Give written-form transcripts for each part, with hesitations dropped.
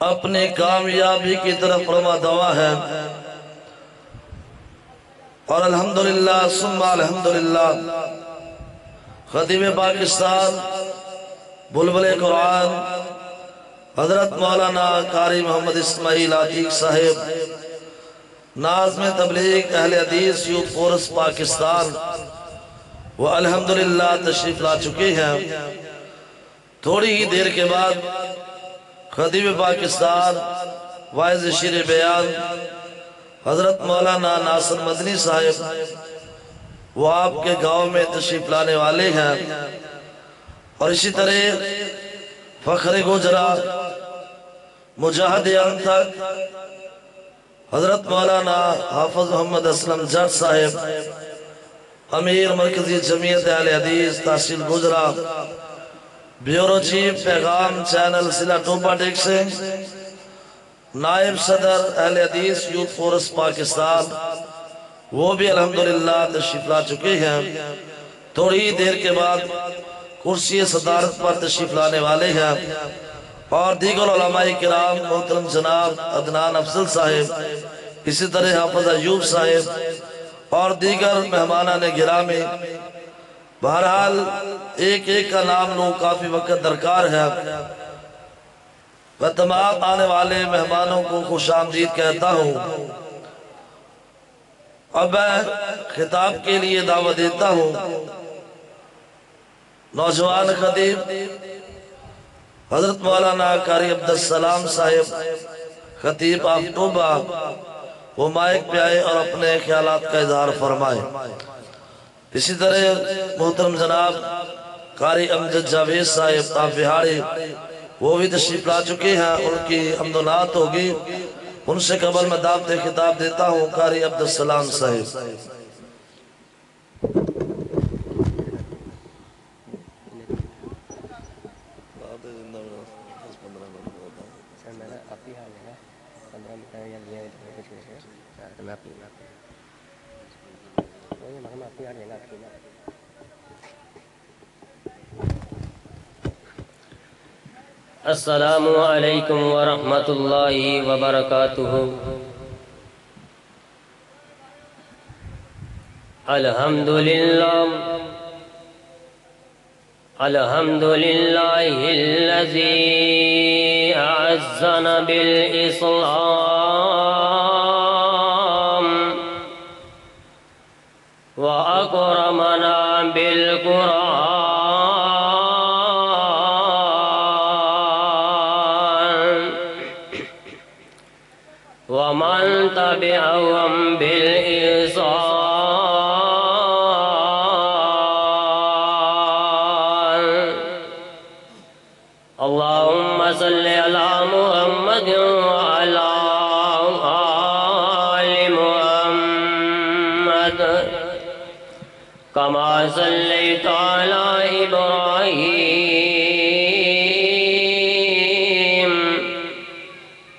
اپنی کامیابی کی طرف رواں دوا ہے، اور الحمدللہ ثم الحمدللہ خطیب پاکستان بلبل قرآن حضرت مولانا قاری محمد اسماعیل عتیق صاحب ناظم تبلیغ اہل حدیث یوتھ فورس پاکستان وہ الحمدللہ تشریف لا چکے ہیں۔ تھوڑی ہی دیر کے بعد خطیب پاکستان واعظ شیر بیان حضرت مولانا ناصر مدنی صاحب وہ آپ کے گاؤں میں تشریف لانے والے ہیں، اور اسی طرح فخر گجرا مجاہد انتھک حضرت مولانا حافظ محمد اسلم جٹ صاحب امیر مرکزی جمعیت اہل حدیث تحصیل گجرا، بیورو چیف پیغام چینل ضلع ٹوپا ٹیک سے، نائب صدر اہل حدیث یوتھ فورس پاکستان وہ بھی الحمدللہ تشریف لا چکے ہیں۔ تھوڑی دیر کے بعد کرسی صدارت پر تشریف لانے والے ہیں، اور دیگر علماء کرام محترم جناب عدنان افضل صاحب، اسی طرح حافظ ایوب صاحب اور دیگر مہمانان گرامی۔ بہرحال ایک ایک کا نام لوں، کافی وقت درکار ہے۔ میں تمام آنے والے مہمانوں کو خوش آمدید کہتا ہوں۔ اب میں خطاب کے لیے دعوت دیتا ہوں نوجوان خطیب حضرت مولانا قاری عبدالسلام صاحب خطیب آفتوبہ، وہ مائک پہ آئے اور اپنے خیالات کا اظہار فرمائے۔ اسی طرح محترم جناب قاری امجد جاوید صاحب تافہاڑی وہ بھی تشریف لا چکے ہیں، ان کی حمد و نعت ہوگی۔ ان سے قبل میں دعوت خطاب دیتا ہوں قاری عبدالسلام صاحب۔ السلام علیکم ورحمۃ اللہ وبرکاتہ۔ الحمدللہ الذی اعزنا بالاسلام واکرمنا بالقرآن ومن تبعهم بالإحسان۔ اللهم صل على محمد وعلى آل محمد كما صليت على إبراهيم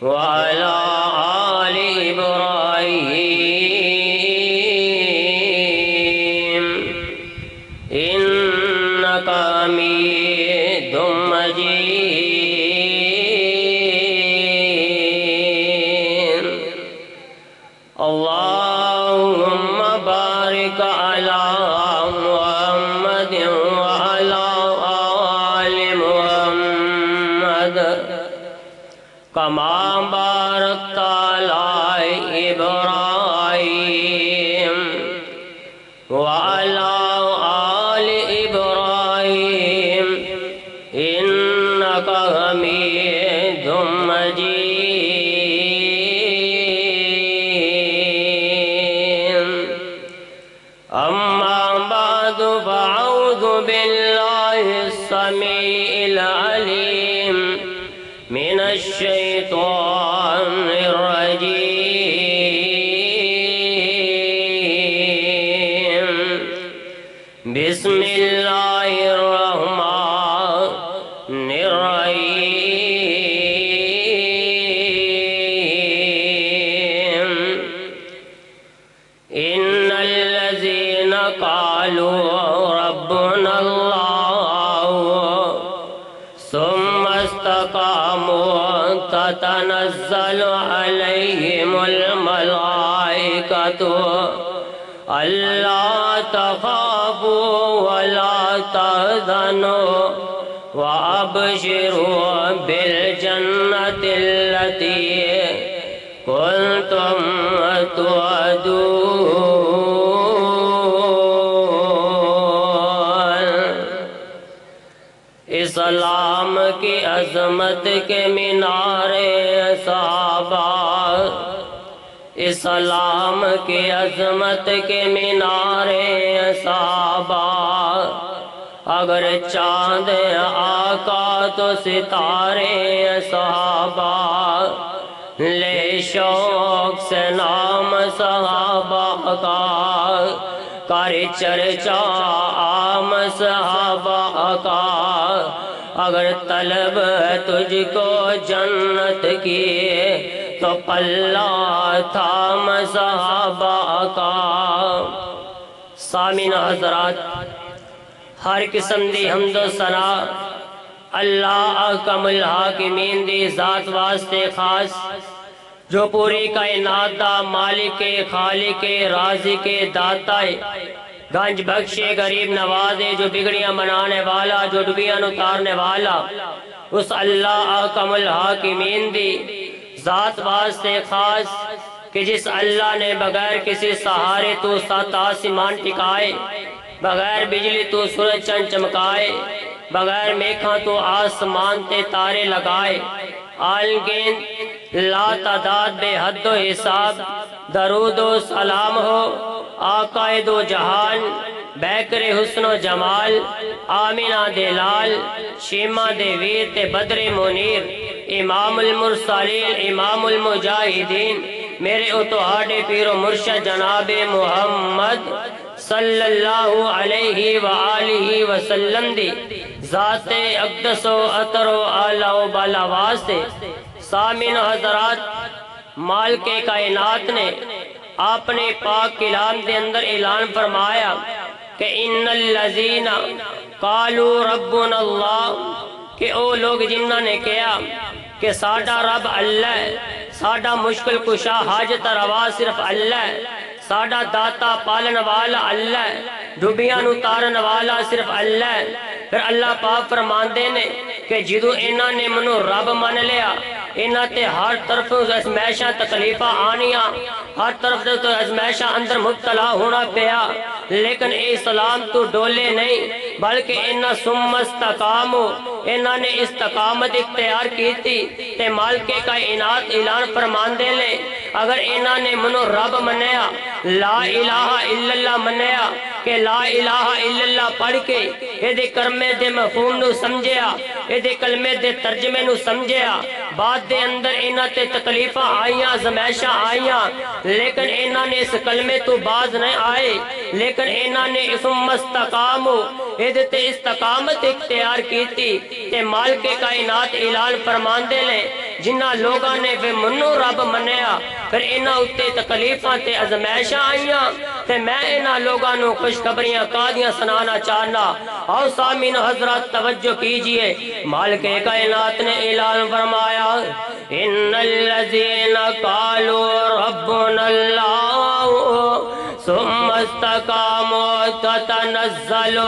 وعلى إنك حميد مجيد۔ اللهم بارك على محمد وعلى آل محمد كما باركت على إبراهيم وعلى آل إبراهيم إنك حميد مجيد۔ أما بعد فأعوذ بالله السميع العليم من الشيطان الرجيم۔ بسم الله الرحمن الرحيم۔ إن الذين قالوا ربنا الله ثم استقاموا تتنزل عليهم الملائكة ألا تخافوا ولا تحزنوا وأبشروا بالجنة التي كنتم توعدون۔ اسلام کی عظمت کے مینارے صحابہ، اسلام کی عظمت کے مینارے صحابہ، اگر چاند آقا تو ستارے صحابہ، لے شوق سے نام صحابہ کا، کر چرچا عام صحابہ کا، اگر طلب تجھ کو جنت کی تو پلہ تھام صحابہ کا۔ سامعین حضرات، ہر قسم دی حمد و ثنا اللہ احکم الحاکمین دی ذات واسطے خاص، جو پوری کائنات دا مالک خالق رازق داتا ہے، گنج بخشے غریب نوازے، جو بگڑیاں منانے والا، جو ڈبیاں اتارنے والا، اس اللہ احکم الحاکمین دی ذات واسطے خاص کہ جس اللہ نے بغیر کسی سہارے تو سات آسمان ٹکائے، بغیر بجلی تو سورج چند چمکائے، بغیر میکھاں تو آسمان تے تارے لگائے، آلگین لا تعداد بے حد و حساب درود و سلام ہو آقا دو جہان، بیکر حسن و جمال، آمینہ دے لال، شیمہ دے ویر تے بدر منیر، امام المرسلین، امام المجاہدین، میرے اتحاد پیر و مرشد جناب محمد صلی اللہ علیہ وآلہ وسلم دی ذات اقدس و عطر و اعلی و بالا واسطے۔ سامعین حضرات، مالک کائنات نے اپنے پاک کلام دے اندر اعلان فرمایا کہ ان الذین قالوا ربنا اللہ، کہ او لوگ جنہاں نے کہا کہ ساڈا رب اللہ ہے، ساڈا مشکل کشا حاجت روا صرف اللہ ہے، ساڈا داتا پالن والا اللہ ہے، ڈوبیاں اتارن والا صرف اللہ ہے۔ پھر اللہ پاک فرماندے نے کہ جدو انہاں نے منو رب من لیا، انہاں تے ہر طرف ازمائشاں تکلیفاں آنیاں، ہر طرف تو ازمائشاں اندر مبتلا ہونا پیا، لیکن اے اسلام تو ڈولے نہیں، بلکہ انہاں ثم استقاموا، انہاں نے استقامت اختیار کی تھی تے مالک کائنات اعلان فرماندے لے اگر انہاں نے منو رب منیا، لا الہ الا اللہ منیا، کہ لا الہ الا اللہ پڑھ کے اے دے کرمے دے مفہوم نو سمجھیا، اے دے کلمے دے ترجمے نو سمجھیا، بعد دے اندر انہاں تے تکلیفاں آئیاں، زمائشاں آئیاں، لیکن انہاں نے اس کلمے تو باز نہیں آئے، لیکن انہاں نے ثم استقاموا، اے دے تے استقامت اختیار کی تھی تے مالک کائنات اعلان فرمان دے لے جنہ لوگاں نے پھر منو رب منیا، پھر انہاں اتے تکلیفاں تے ازمائشاں آئیاں تے میں انہاں لوگاں نو خوشخبریاں قادیاں سنانا چاہنا۔ اور سامعین حضرات توجہ کیجئے، مالک کائنات نے اعلان فرمایا ان الذین قالوا ربنا اللہ ثم استقاموا تتنزل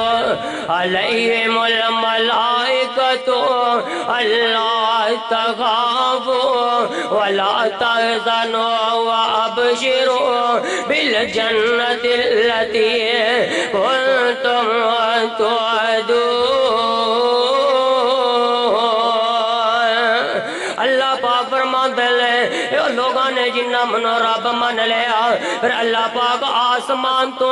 علیہم الملائکۃ الا تخافوا ولا تحزنوا وابشروا بالجنۃ التي كنتم توعدون۔ اللہ پاک فرماتے ہیں لوگاں نے جنہ منو رب من لیا، پھر اللہ پاک آسمان تو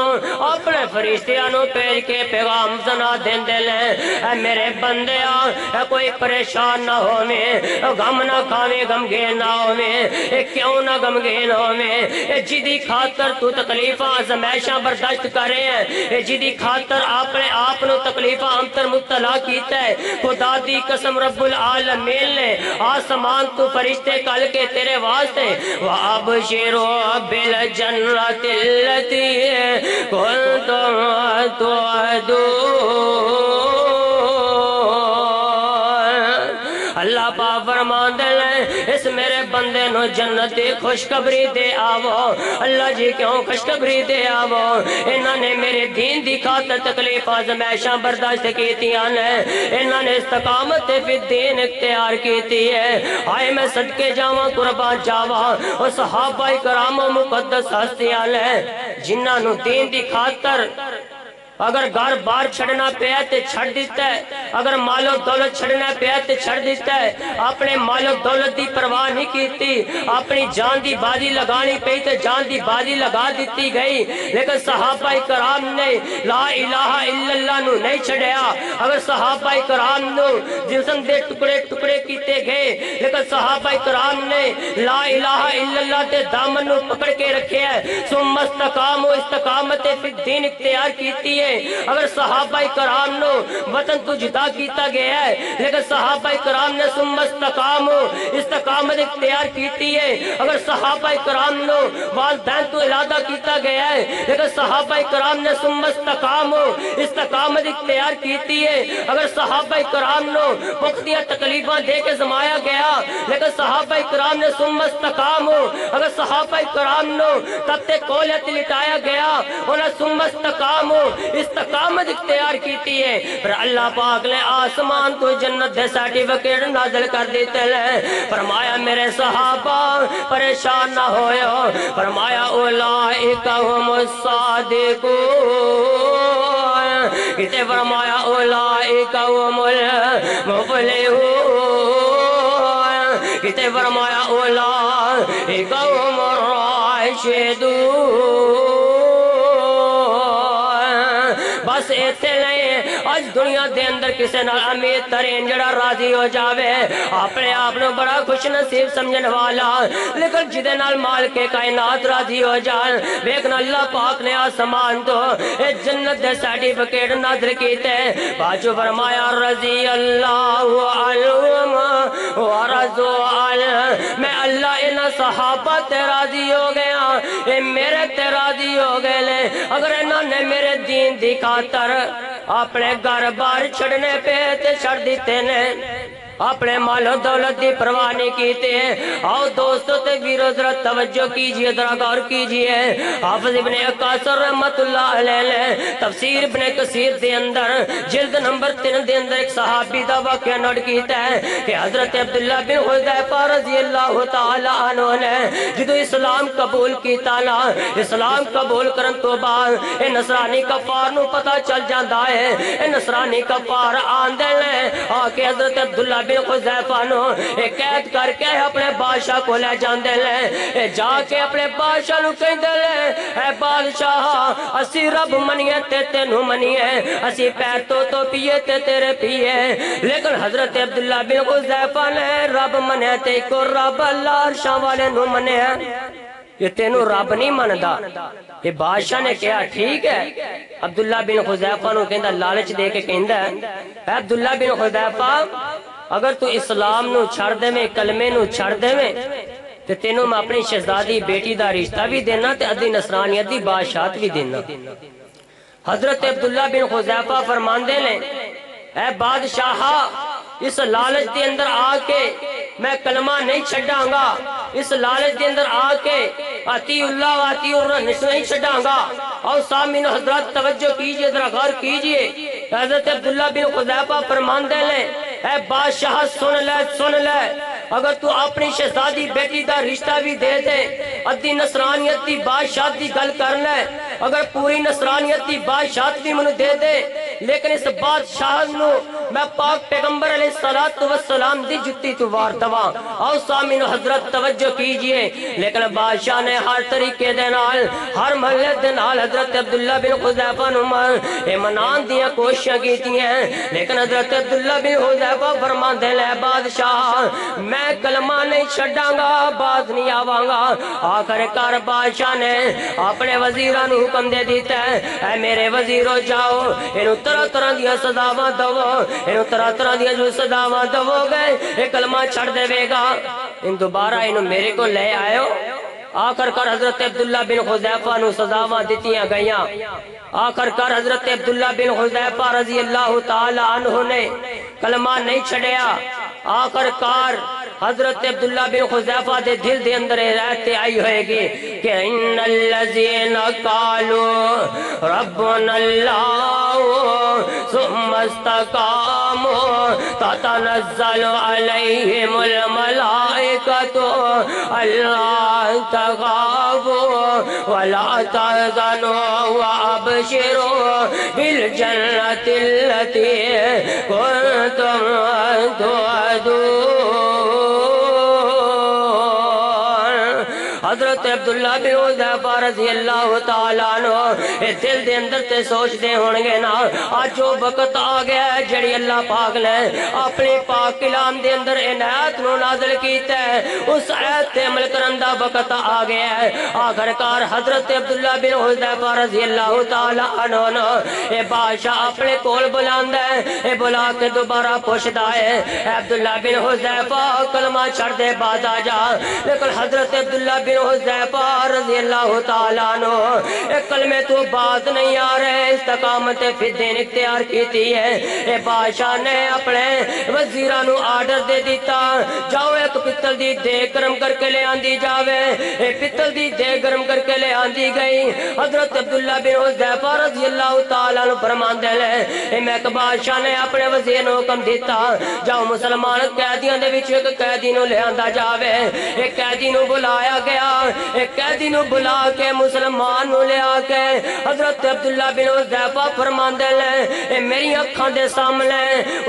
اپنے فرشتیاں نو بھیج کے پیغام سنا دیندے لے اے میرے بندیاں، اے کوئی پریشان نہ ہوویں، غم نہ کھاویں، غمگین نہ ہوویں، اے کیوں نہ غمگین ہوویں، اے جدی خاطر تو تکلیفاں زمائشاں برداشت کرے ہیں، اے جدی خاطر اپنے آپ نو تکلیفاں انتر مبتلا کیتا ہے، خدا دی قسم رب العالمین نے آسمان تو فرشتے کل کے تیرے واسطے وَأَبْشِرُوا بِالْجَنَّةِ الَّتِي كُنْتُمْ تُوعَدُونَ۔ اللہ پاک فرمان دے لے اس میرے بندے نو جنت دی خوشخبری دے آو اللہ جی کیوں خوشخبری دے آو انہاں نے میرے دین دی خاطر تکلیف آزمائشاں برداشت کیتیاں نے انہاں نے استقامت فی الدین اختیار کیتی ہے آئے میں صدقے جاواں قربان جاواں اور صحابہ کرام و مقدس ہستیاں نے جنہاں نو دین دی خاطر اگر گھر بار چھڑنا پیا تے چھڑ دیتا ہے اگر مال و دولت چھڑنا پیا تے چھڑ دیتا ہے اپنے مال و دولت دی پرواہ نہیں کیتی اپنی جان دی بازی لگانی پئی تے جان دی بازی لگا دیتی گئی لیکن صحابہ کرام نے لا الہ الا اللہ نو نہیں چھڑیا اگر صحابہ کرام نو جسم دے ٹکڑے ٹکڑے کیتے گئے لیکن صحابہ کرام نے لا الہ الا اللہ دے دامن نو پکڑ کے رکھے ہے ثم استقاموا استقامت فی الدین اختیار کیتی ہے اگر صحابہ کرام نو وطن تو جدا کیتا گیا ہے لیکن صحابہ کرام نے ثم استقاموا استقامت اختیار کیتی ہے اگر صحابہ کرام نو والدین تو علادہ کیتا گیا ہے لیکن صحابہ کرام نے ثم استقاموا استقامت اختیار کیتی ہے اگر صحابہ کرام نو مختلف تکلیفاں دے کے زمایا گیا لیکن صحابہ کرام نے ثم استقاموا اگر صحابہ کرام نو تب تے کولت لٹایا گیا انہیں ثم استقاموا استقامت اختیار کیتی ہے پھر اللہ پاک نے آسمان تو جنت دے سرٹیفکیٹ نازل کر دیتے ہیں فرمایا میرے صحابہ پریشان نہ ہوئے فرمایا اولئک هم الصادقون کتے فرمایا اولئک هم المفلحون کتے فرمایا اولئک هم الراشدون بس ایتھے نہیں آج دنیا دے اندر کسے نال امید ترین جڑا راضی ہو جاوے اپنے آپ نو بڑا خوش نصیب سمجھن والا لیکن جدے نال مالک کائنات راضی ہو جان لیکن اللہ پاک نے آسمان تو جنت دے سرٹیفکیٹ نازل کیتے باجو فرمایا رضی اللہ عنہم ورضوا عنہ میں اللہ انہاں صحابہ تے راضی ہو گیا اے میرے تے راضی ہو گئے لے اگر انہاں نے میرے دین دی خاطر اپنے گھر بار چھڑنے پہ تے چھڑ دیتے نے اپنے مال و دولت دی پرواہ نہیں کیتے ہیں آؤ دوستو تے ویرو ذرا توجہ کیجئے ذرا غور کیجئے حافظ ابن عکاثر رحمت اللہ علیہ تفسیر ابن کثیر دے اندر جلد نمبر 3 دے اندر ایک صحابی دا واقعہ نوٹ کیتا ہے کہ حضرت عبداللہ بن حذیفہ رضی اللہ تعالی عنہ نے جدو اسلام قبول کیتا نا اسلام قبول کرن تو بعد اے نصرانی کفار نو پتہ چل جاندا ہے اے نصرانی کفار آندے نے آکے حضرت عبداللہ بن حذیفہ نو قید کر کے اپنے بادشاہ کو لے جاندے لے جا کے اپنے بادشاہ نو کہندے لے اے بادشاہ اسی رب منیے تے تینو منیے اسی پیر تو پیے تے تیرے پیے لیکن حضرت عبداللہ بن حذیفہ نے رب منیا تے کو رب اللہ عرشاں والے نو منیا یہ تینو رب نہیں مندا یہ بادشاہ نے کہا ٹھیک ہے عبداللہ بن حذیفہ نو کہندا لالچ دے کے کہندا ہے اے عبداللہ بن حذیفہ اگر تو اسلام نو چھڑ دے میں کلمے نو چھڑ دے میں تے تینوں میں اپنی شہزادی بیٹی دا رشتہ بھی دینا تے ادھی نصرانیت دی بادشاہت بھی دینا حضرت عبداللہ بن حذیفہ فرماندے نے اے بادشاہ اس لالچ دے اندر آ کے میں کلمہ نہیں چھڑاں گا اس لالچ دے اندر آ کے آتی اللہ و آتی الرحمن نہیں چھڑاں گا اور سامین حضرات توجہ کیجئے ذرا غور کیجئے حضرت عبداللہ بن حذیفہ فرماندے نے اے بادشاہ سن لے اگر تو اپنی شہزادی بیٹی دا رشتہ بھی دے دے ادھی نصرانیت دی بادشاہت دی گل کر لے اگر پوری نصرانیت دی بادشاہت بھی منو دے دے لیکن اس بادشاہ نو میں پاک پیغمبر علیہ السلام دی جتی تو وار دوا اور سامین حضرت توجہ کیجئے لیکن بادشاہ نے ہر طریقے دے نال ہر محلے دے نال حضرت عبداللہ بن حذیفہ نو منان دیا کوششاں کیتی ہیں لیکن حضرت عبداللہ بن حذیفہ فرماندے لے بادشاہ میں کلمہ نہیں چھڑاں گا باز نہیں آواں گا آخر کار بادشاہ نے اپنے وزیران حکم دے دیتا ہے اے میرے وزیروں جاؤ انہوں طرح طرح دیا صداواں دو انہوں طرح طرح دیا جو صداواں دو گئے یہ کلمہ چھڑ دے وے گا ان دوبارہ انہوں میرے کو لے آئے آخر کر حضرت عبداللہ بن حذیفہ نو سزاواں دیتیاں گئیاں آخر کر حضرت عبداللہ بن حذیفہ رضی اللہ تعالی عنہ نے کلمہ نہیں چھڑیا آخر کار حضرت عبداللہ بن حذیفہ دے دل دے اندر رہتے آئی ہوئے گی کہ ان الذین قالوا ربنا اللہ ثم استقاموا تتنزل علیہم الملائکۃ الا تخافوا ولا تحزنوا وابشروا بالجنة التي كنتم توعدون۔ حضرت عبداللہ بن حذیفہ رضی اللہ تعالیٰ عنہ دل دے اندر تے سوچ دے ہونگے نا آج جو وقت آ گیا ہے جڑی اللہ پاک نے اپنی پاک کلام دے اندر ان آیت نو نازل کیتا ہے، اس آیت تے عمل کرن دا وقت آ گیا ہے۔ آخرکار حضرت عبداللہ بن حذیفہ رضی اللہ تعالیٰ عنہ اے بادشاہ اپنے کول بلاندا ہے، اے بلا کے دوبارہ پوچھدا ہے عبداللہ بن حذیفہ کلمہ چھڑ دے بعد آ جا، لیکن حضرت عبداللہ بن حذیفہ رضی اللہ تعالیٰ عنہ ایک کلمے تو بات نہیں آ رہے، استقامت فی الدین اختیار کیتی ہے۔ اے بادشاہ نے اپنے وزیرانو آرڈر دے دیتا جاؤ ایک پتل دی دیگ گرم کر کے لے آندی جاوے، اے پتل دی دیگ گرم کر کے لے آندی گئی۔ حضرت عبداللہ بن حذیفہ رضی اللہ تعالیٰ عنہ فرماندے لے اے میں ایک بادشاہ نے اپنے وزیر نو حکم دیتا جاؤ مسلمان قیدیاں دے وچ ایک قیدی نو لے آندا جاوے، ایک قیدی نو بلایا گیا، ایک قیدی نو بلا کے مسلمان نو لے آ کے حضرت عبداللہ بن حذیفہ فرماندے لے اے میری اکھاں دے سامنے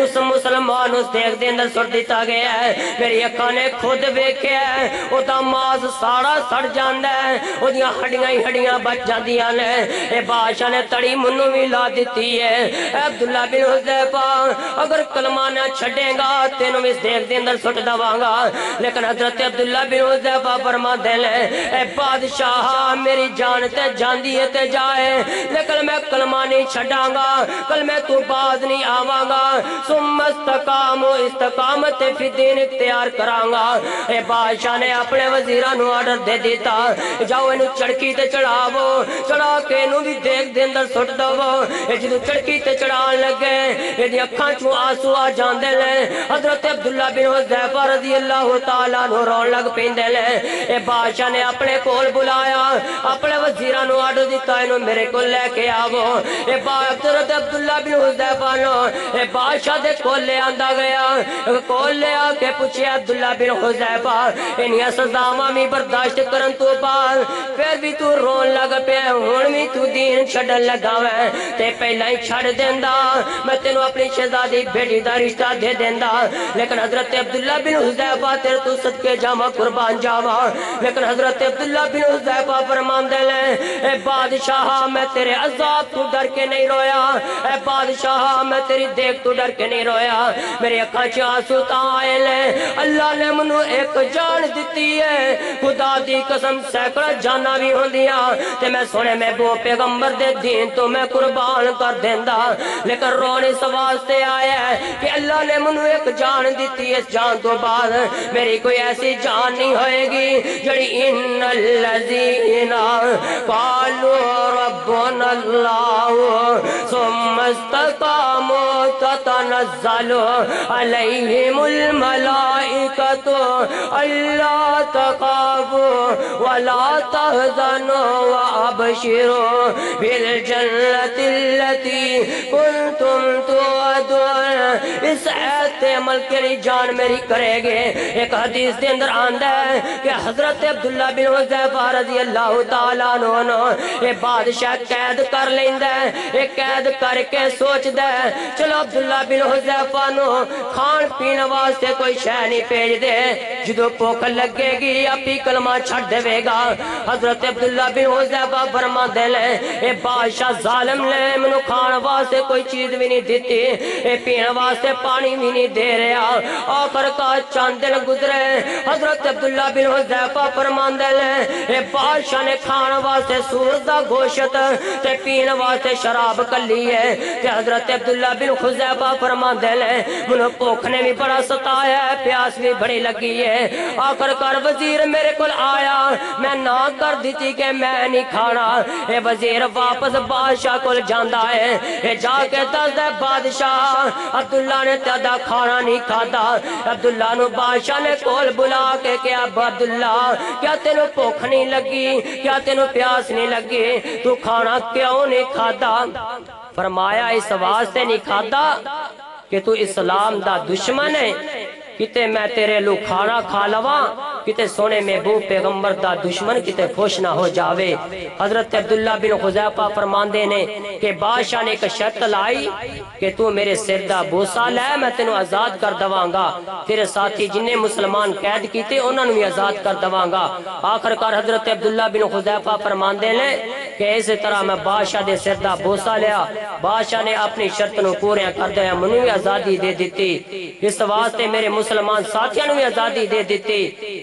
اس مسلمان اس دیگ دے اندر سٹ دیتا گیا ہے، میری اکھاں نے خود ویکھیا ہے، او دا ماس سارا سڑ جاندا ہے، او دیاں ہڈیاں ہی ہڈیاں بچ جاندیاں نے۔ اے بادشاہ نے تڑی منو بھی لا دیتی ہے، اے عبداللہ بن حذیفہ اگر کلمہ نہ چھڈے گا تینوں اس دیگ دے اندر سٹ دواں گا، لیکن حضرت عبداللہ بن حذیفہ فرماندے لے اے بادشاہ میری جان تے جاندی ہے تے جائے، لیکن میں کلمہ نہیں چھڈاں گا، کلمے تو بعد نہیں آواں گا، ثم استقاموا استقامت فی الدین اختیار کراں گا۔ اے بادشاہ نے اپنے وزیراں نو آرڈر دے دیتا جاؤ اینو چڑکی تے چڑھاو، چڑھا کے اینو بھی دیگ دے اندر سٹ دو۔ اے جدوں چڑکی تے چڑھان لگے ایدی اکھاں چوں آنسو آ جاندے لے، حضرت عبداللہ بن حذیفہ رضی اللہ تعالیٰ عنہ رون لگ پیندے لے۔ اے بادشاہ نے اپنے کول بلایا، اپنے وزیراں نو آرڈر دیتا اینو میرے کول لے کے آو۔ اے حضرت عبداللہ بن حذیفہ نو اے بادشاہ دے کول لے آندا گیا، کول لے آ کے پوچھے عبداللہ بن حذیفہ انہاں سزاواں بھی برداشت کرن تو بعد پھر بھی تو رون لگ پیا، ہن بھی تو دین چھڈن لگا وے تے پہلا ہی چھڈ دیندا، میں تینوں اپنی شہزادی بیٹی دا رشتہ دے دیندا، لیکن حضرت عبداللہ بن حذیفہ تیرے تو صدقے جاواں قربان جاواں، لیکن حضرت عبداللہ بن حذیفہ فرماندے لے اے بادشاہ میں تیرے عذاب تو ڈر کے نہیں رویا، اے بادشاہ میں تیری دیکھ تو ڈر کے نہیں رویا، میرے اکھاں چ آنسو تاں آئے لے اللہ نے منو ایک جان دتی ہے، خدا دی قسم سینکڑا جانا بھی ہوندیاں تے میں سونے میں بو پیغمبر دے دین تو میں قربان کر دیندا، لیکن رونے اس واسطے آیا ہے کہ اللہ نے منو ایک جان دتی، اس جان تو بعد میری کوئی ایسی جان نہیں ہوئے گی جڑی ان الذین قالوا ربنا اللہ ثم استقاموا تتنزل علیہم الملائکۃ الا تخافوا ولا تحزنوا وابشروا بالجنۃ التي کنتم توعدون۔ اس آیت پہ عمل کری جان میری کرے گے۔ ایک حدیث دے اندر آندا ہے کہ حضرت عبداللہ بن حذیفہ رضی اللہ تعالیٰ عنہ یہ بادشاہ قید کر لیندا ہے، یہ قید کر کے سوچدا ہے چلو عبداللہ بن حذیفہ نو کھان پین واسطے کوئی شے نہیں بھیج دے، جدوں بھوک لگے گی اپنی کلمہ چھڈ دے گا۔ حضرت عبداللہ بن حذیفہ فرماندے نے اے بادشاہ ظالم نے مینوں کھان واسطے کوئی چیز بھی نہیں دتی، اے پین واسطے پانی بھی نہیں دے رہا۔ آخر کا چند دن گزرے، حضرت عبداللہ بن حذیفہ فرماندے نے اے بادشاہ نے کھان واسطے سور دا گوشت تے پین واسطے شراب کلی ہے تے حضرت عبداللہ بن حذیفہ فرماندے نے منو بھوک نے بھی بڑا ستایا ہے پیاس بھی بڑی لگی ہے آخر کار وزیر میرے کول آیا میں نہ کر دیتی کہ میں نہیں کھانا اے وزیر واپس بادشاہ کول جاندا ہے اے جا کے دس دے بادشاہ عبداللہ نے تیدا کھانا نہیں کھاتا عبداللہ نو بادشاہ نے کول بلا کے کیا عبداللہ کیا تینو بھوک نہیں لگی کیا تینو پیاس نہیں لگی تو کھانا کیوں نہیں کھاتا فرمایا اس واسطے نہیں کھاتا کہ تو اسلام دا دشمن ہے کتے میں تیرے لو کھانا کھا لوا کتے سونے محبوب پیغمبر دا دشمن کتے خوش نہ ہو جاوے حضرت عبداللہ بن حذیفہ فرماندے نے کہ بادشاہ نے ایک شرط لائی کہ تو میرے سر دا بوسا لے میں تینوں آزاد کر دواں گا تیرے ساتھی جنہیں مسلمان قید کیتے انہوں نے بھی آزاد کر دواں گا آخر کار حضرت عبداللہ بن حذیفہ فرماندے نے کہ اسی طرح میں بادشاہ دے سر دا بوسا لیا بادشاہ نے اپنی شرط نو پورے کر دیا منو بھی آزادی دے دیتی اس واسطے میرے مسلمان ساتھیاں نو بھی آزادی دے دیتی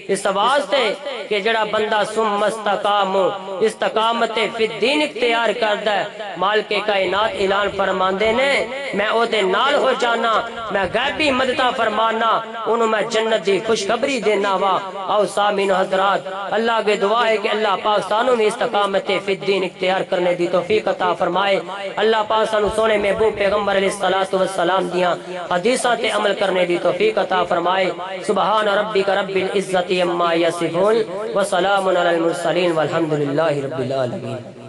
اس واسطے کہ جڑا بندہ ثم استقام استقامت فی الدین اختیار کردا ہے مالک کائنات اعلان فرماندے نے میں او دے نال ہو جانا میں غیبی مدداں فرمانا انہوں میں جنت دی خوشخبری دینا وا او سامعین حضرات اللہ کے دعا ہے کہ اللہ پاک سانوں میں استقامت فی الدین اختیار کرنے دی توفیق عطا فرمائے اللہ پاک سانوں سونے محبوب پیغمبر علیہ الصلوۃ والسلام دیاں حدیثاں تے عمل کرنے دی توفیق عطا فرمائے سبحان ربک رب العزت عما یصفون وسلام علی المرسلین والحمد للہ رب العالمین